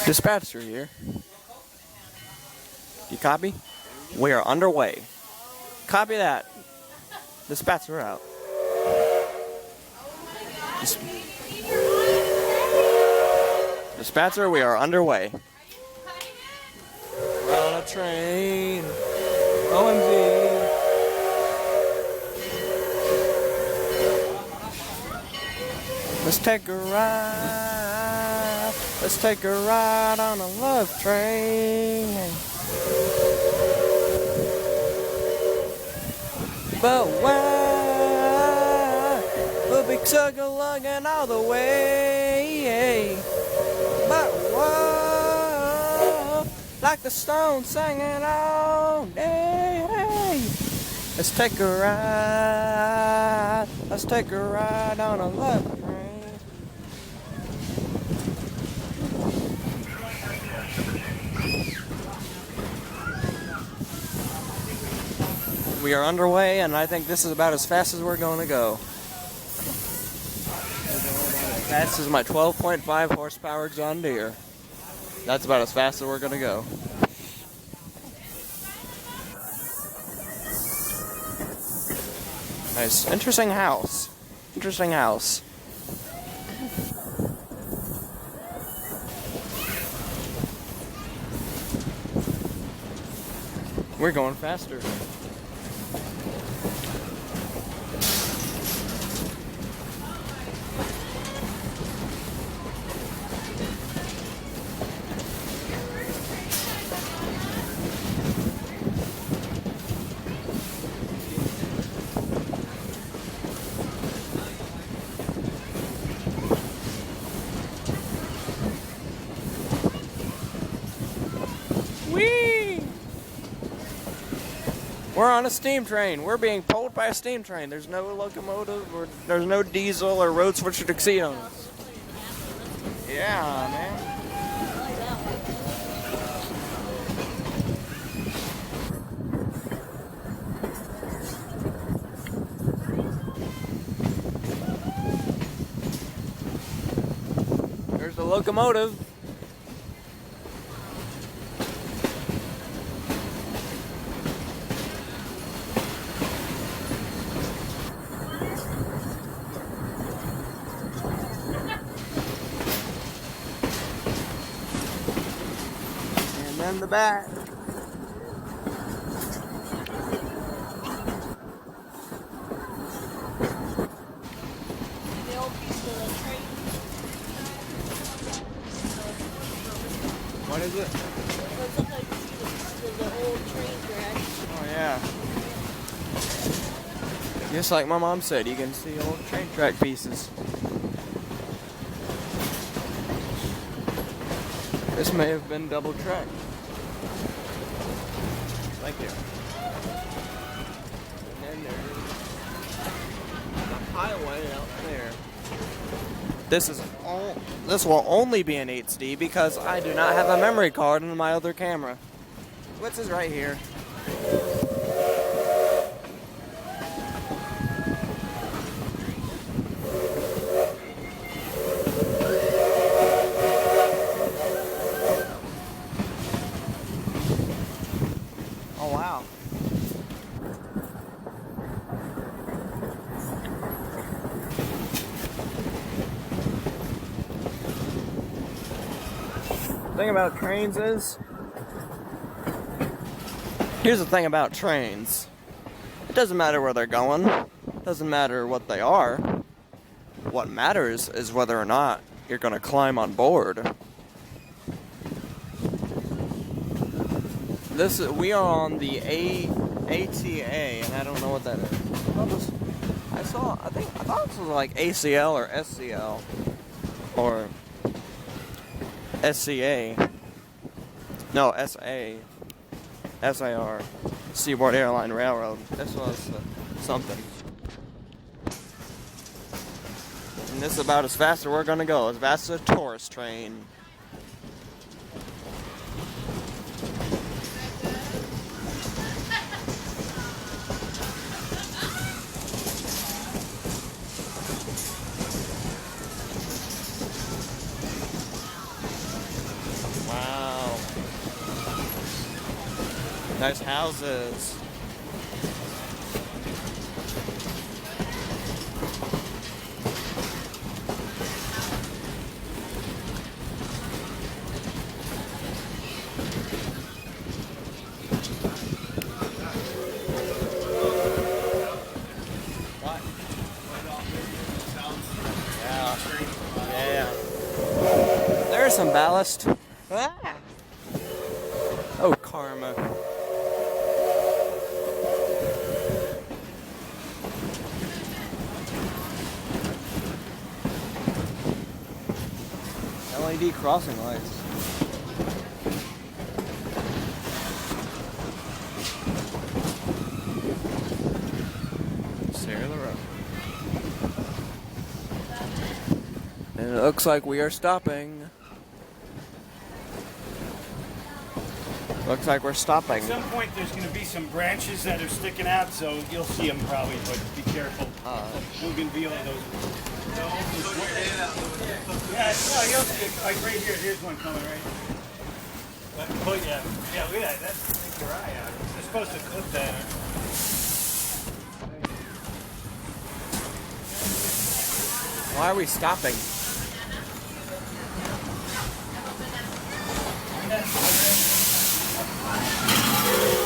Dispatcher here. You copy? We are underway. Copy that. Dispatcher out. Dispatcher, we are underway. We're on a train. OMG. Let's take a ride. Let's take a ride on a love train. But why? We'll be chug-a-lugging all the way. But whoa, like the Stones singing all day. Let's take a ride. Let's take a ride on a love train. We are underway, and I think this is about as fast as we're going to go. Fast as my 12.5 horsepower John Deere. That's about as fast as we're going to go. Nice. Interesting house. Interesting house. We're going faster. Whee! We're on a steam train. We're being pulled by a steam train. There's no locomotive, or there's no diesel or road switcher tuxedos. Yeah, man. There's the locomotive. In the back. The old piece of the train. What is it? Sometimes you see the old train track. Oh yeah. Just like my mom said, you can see old train track pieces. This may have been double tracked. Thank you. And then there's the highway out there. This will only be in HD because I do not have a memory card in my other camera. What's is right here? Oh wow. The thing about trains is, here's the thing about trains. It doesn't matter where they're going. It doesn't matter what they are. What matters is whether or not you're going to climb on board. We are on the ATA, and I don't know what that is. I thought this was like ACL or SCL or SCA. No, SAR, Seaboard Airline Railroad. This was something. And this is about as fast as we're gonna go. As fast as a tourist train. Nice houses. What? Yeah. There's some ballast. Ah. Oh, karma. LED crossing lights. Sarah the road. And it looks like we are stopping. Looks like we're stopping. At some point, there's going to be some branches that are sticking out, so you'll see them probably, but be careful. Bougainvillea, those. Yeah, no, you'll see it. Like right here, here's one coming right. But yeah, look at that. That's take your eye out. They're supposed to clip that. Why are we stopping? Yeah.